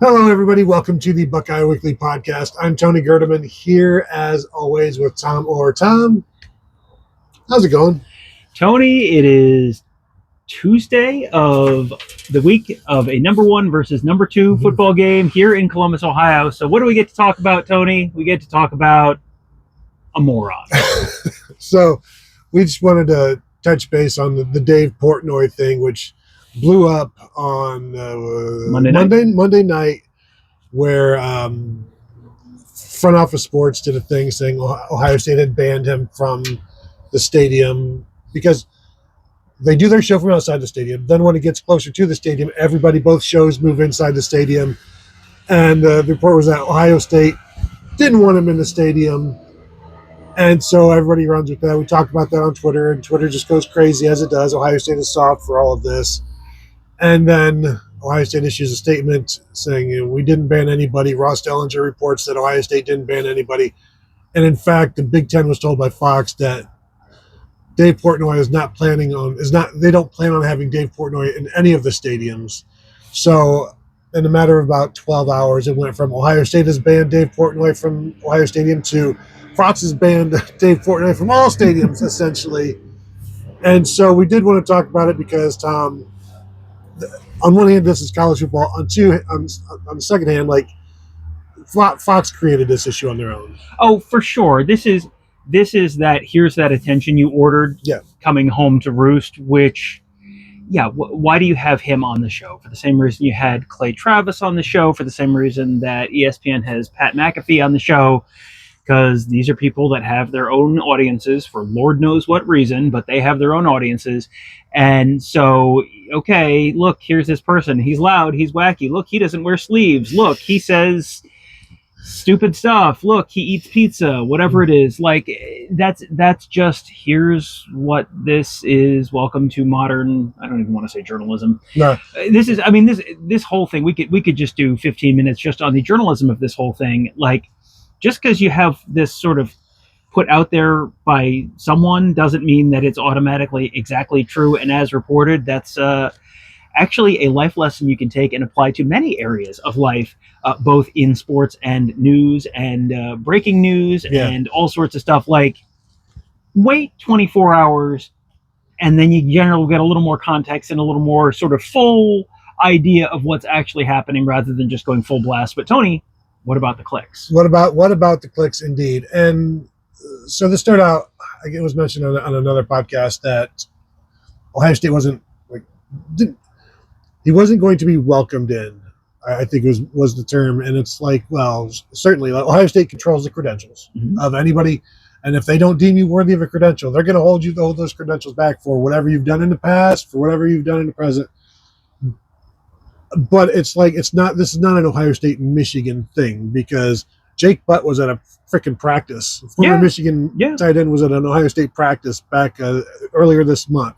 Hello, everybody. Welcome to the Buckeye Weekly Podcast. I'm Tony Gerdeman, here as always with Tom Orr. Tom, how's it going? Tony, it is Tuesday of the week of a number 1 versus number 2 football game here in Columbus, Ohio. So what do we get to talk about, Tony? We get to talk about a moron. So we just wanted to touch base on the Dave Portnoy thing, which blew up on Monday night, where Front Office Sports did a thing saying Ohio State had banned him from the stadium because they do their show from outside the stadium. Then when it gets closer to the stadium, both shows move inside the stadium. And the report was that Ohio State didn't want him in the stadium. And so everybody runs with that. We talked about that on Twitter, and Twitter just goes crazy as it does. Ohio State is soft for all of this. And then Ohio State issues a statement saying, we didn't ban anybody. Ross Dellinger reports that Ohio State didn't ban anybody. And in fact, the Big Ten was told by Fox that Dave Portnoy they don't plan on having Dave Portnoy in any of the stadiums. So in a matter of about 12 hours, it went from Ohio State has banned Dave Portnoy from Ohio Stadium to Fox has banned Dave Portnoy from all stadiums, essentially. And so we did want to talk about it because, Tom, on one hand, this is college football. On the second hand, like, Fox created this issue on their own. Oh, for sure. This is that here's that attention you ordered coming home to roost, which, why do you have him on the show? For the same reason you had Clay Travis on the show, for the same reason that ESPN has Pat McAfee on the show, because these are people that have their own audiences for Lord knows what reason, but they have their own audiences. And so, okay, look, here's this person. He's loud. He's wacky. Look, he doesn't wear sleeves. Look, he says stupid stuff. Look, he eats pizza, whatever it is. Like, that's just, here's what this is. Welcome to modern, I don't even want to say journalism. No. This whole thing, we could just do 15 minutes just on the journalism of this whole thing. Like, just because you have this sort of put out there by someone doesn't mean that it's automatically exactly true and as reported. That's actually a life lesson you can take and apply to many areas of life, both in sports and news and breaking news and all sorts of stuff. Like, wait 24 hours and then you generally get a little more context and a little more sort of full idea of what's actually happening rather than just going full blast. But Tony, what about the clicks? What about the clicks, indeed? And so this started out, it was mentioned on another podcast that Ohio State wasn't going to be welcomed in, I think was the term. And it's like, well, certainly Ohio State controls the credentials of anybody. And if they don't deem you worthy of a credential, they're going to hold those credentials back for whatever you've done in the past, for whatever you've done in the present. But it's like, this is not an Ohio State Michigan thing, because Jake Butt was at a freaking practice. Former Michigan tight end was at an Ohio State practice back earlier this month.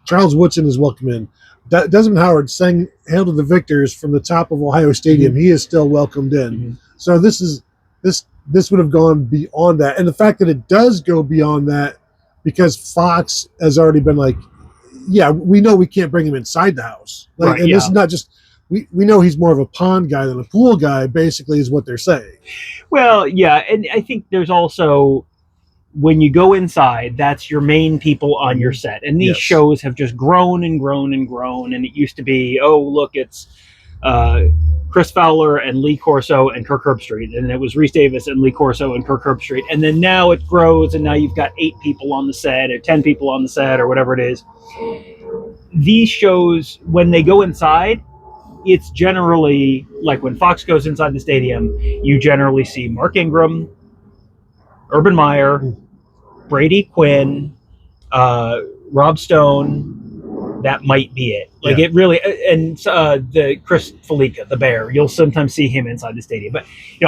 Charles Woodson is welcome in. Desmond Howard sang "Hail to the Victors" from the top of Ohio Stadium. He is still welcomed in. So this would have gone beyond that. And the fact that it does go beyond that, because Fox has already been like, we know we can't bring him inside the house. This is not just, we know he's more of a pond guy than a pool guy, basically, is what they're saying. Well, yeah, and I think there's also, when you go inside, that's your main people on your set. And these shows have just grown and grown and grown. And it used to be, it's Chris Fowler and Lee Corso and Kirk Herbstreit. And it was Reese Davis and Lee Corso and Kirk Herbstreit. And then now it grows, and now you've got 8 people on the set or 10 people on the set or whatever it is. These shows, when they go inside, it's generally like when Fox goes inside the stadium, you generally see Mark Ingram, Urban Meyer, Brady Quinn, Rob Stone. That might be it. It really, and the Chris Felica, the Bear. You'll sometimes see him inside the stadium. But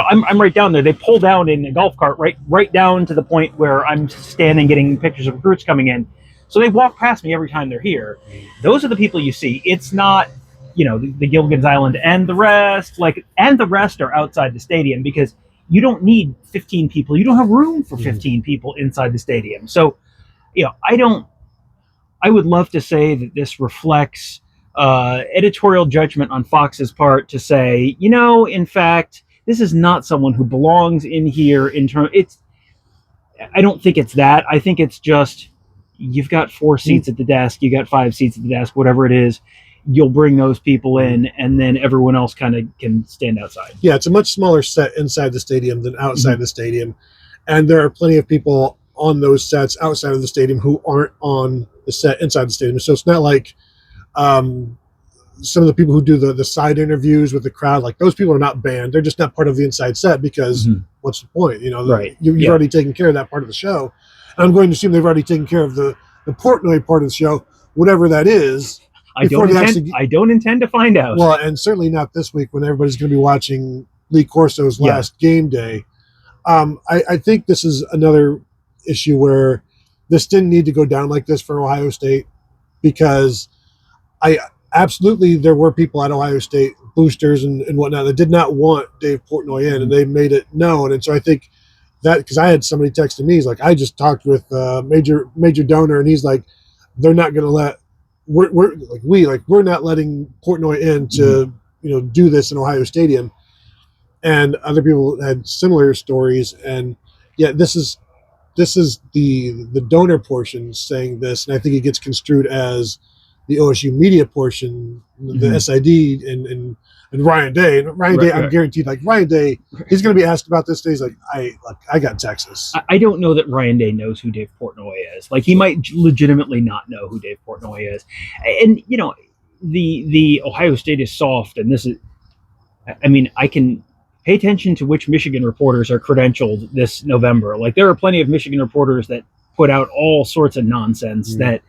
I'm right down there. They pull down in a golf cart right down to the point where I'm standing, getting pictures of recruits coming in. So they walk past me every time they're here. Those are the people you see. It's not, the Gilligan's Island and the rest. And the rest are outside the stadium, because you don't need 15 people. You don't have room for 15 people inside the stadium. So, I would love to say that this reflects editorial judgment on Fox's part to say, in fact, this is not someone who belongs in here. I don't think it's that. I think it's just, you've got 4 seats at the desk, you got 5 seats at the desk, whatever it is. You'll bring those people in, and then everyone else kind of can stand outside. Yeah, it's a much smaller set inside the stadium than outside the stadium. And there are plenty of people on those sets outside of the stadium who aren't on the set inside the stadium. So it's not like some of the people who do the side interviews with the crowd, like those people are not banned. They're just not part of the inside set because what's the point? Right. You've already taken care of that part of the show. And I'm going to assume they've already taken care of the Portnoy part of the show, whatever that is. I don't intend to find out. Well, and certainly not this week when everybody's going to be watching Lee Corso's last game day. I think this is another issue where this didn't need to go down like this for Ohio State, because absolutely there were people at Ohio State, boosters and whatnot, that did not want Dave Portnoy in, and they made it known. And so I think that, because I had somebody texting me, he's like, I just talked with major donor, and he's like, they're not going to let we're not letting Portnoy in to do this in Ohio Stadium. And other people had similar stories, and this is the donor portion saying this, and I think it gets construed as the OSU media portion, the SID and Ryan Day. And Ryan Day, I'm guaranteed, like Ryan Day, he's going to be asked about this. He's like, I got Texas. I don't know that Ryan Day knows who Dave Portnoy is. Like, he might legitimately not know who Dave Portnoy is. And the Ohio State is soft, and this is, I can pay attention to which Michigan reporters are credentialed this November. Like, there are plenty of Michigan reporters that put out all sorts of nonsense that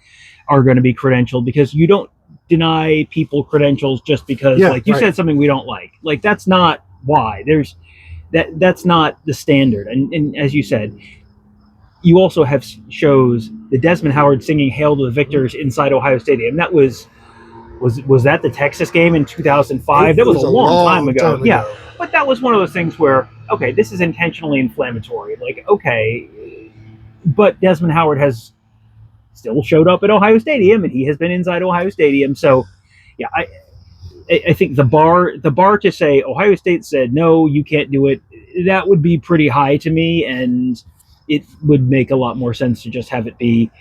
are going to be credentialed, because you don't deny people credentials just because you said something we don't like. Like, that's not why. That's not the standard. And as you said, you also have shows the Desmond Howard singing "Hail to the Victors" inside Ohio Stadium. That was that the Texas game in 2005? That was a long time ago. Yeah. But that was one of those things where, okay, this is intentionally inflammatory. Like, okay, but Desmond Howard has still showed up at Ohio Stadium, and he has been inside Ohio Stadium. So, yeah, I think the bar to say Ohio State said, no, you can't do it, that would be pretty high to me, and it would make a lot more sense to just have it be,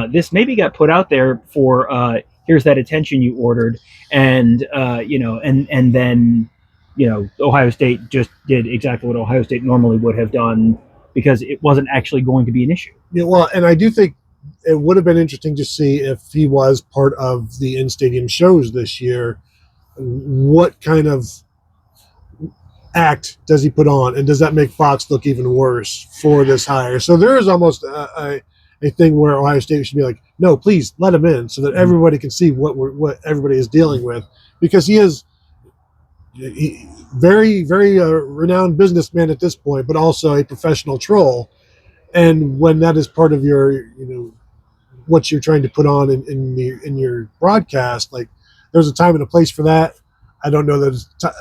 this maybe got put out there for, here's that attention you ordered, and then Ohio State just did exactly what Ohio State normally would have done, because it wasn't actually going to be an issue. Yeah, well, and I do think it would have been interesting to see if he was part of the in-stadium shows this year. What kind of act does he put on, and does that make Fox look even worse for this hire? So there is almost a thing where Ohio State should be like, no, please let him in, so that everybody can see what everybody is dealing with, because he is very, very renowned businessman at this point, but also a professional troll. And when that is part of your, what you're trying to put on in your broadcast, like, there's a time and a place for that. I don't know that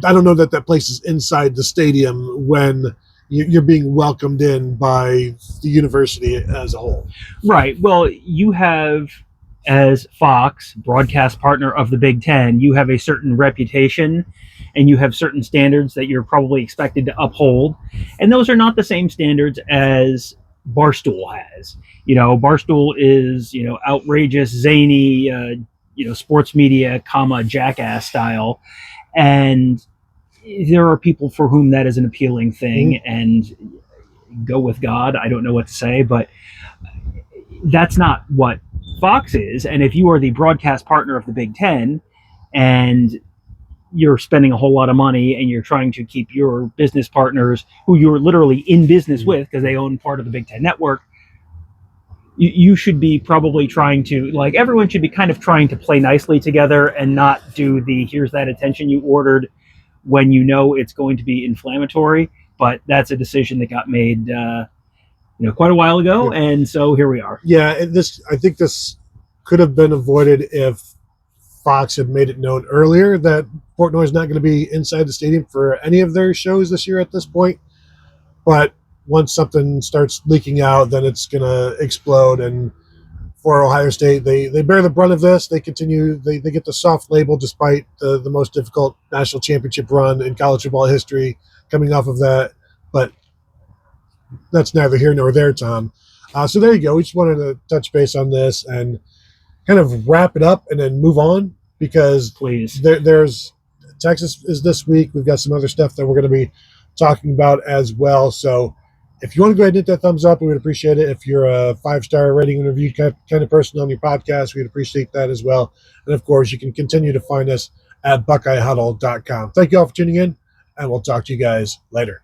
I don't know that place is inside the stadium when you're being welcomed in by the university as a whole. Right. Well, you have, as Fox, broadcast partner of the Big Ten, you have a certain reputation, and you have certain standards that you're probably expected to uphold. And those are not the same standards as Barstool has. Barstool is, outrageous, zany, sports media, jackass style. And there are people for whom that is an appealing thing, and go with God. I don't know what to say, but that's not what Fox is. And if you are the broadcast partner of the Big Ten, and you're spending a whole lot of money, and you're trying to keep your business partners who you're literally in business with, because they own part of the Big Ten network, you should be probably trying to, like, everyone should be kind of trying to play nicely together and not do the here's that attention you ordered when it's going to be inflammatory. But that's a decision that got made quite a while ago, and so here we are. Yeah, I think this could have been avoided if Fox had made it known earlier that Portnoy is not going to be inside the stadium for any of their shows this year at this point. But once something starts leaking out, then it's going to explode, and for Ohio State. They bear the brunt of this. They continue. They get the soft label despite the most difficult national championship run in college football history coming off of that. But that's neither here nor there, Tom. So there you go. We just wanted to touch base on this and kind of wrap it up and then move on because there's Texas is this week. We've got some other stuff that we're going to be talking about as well. So if you want to go ahead and hit that thumbs up, we would appreciate it. If you're a 5-star rating and review kind of person on your podcast, we'd appreciate that as well. And of course, you can continue to find us at BuckeyeHuddle.com. Thank you all for tuning in, and we'll talk to you guys later.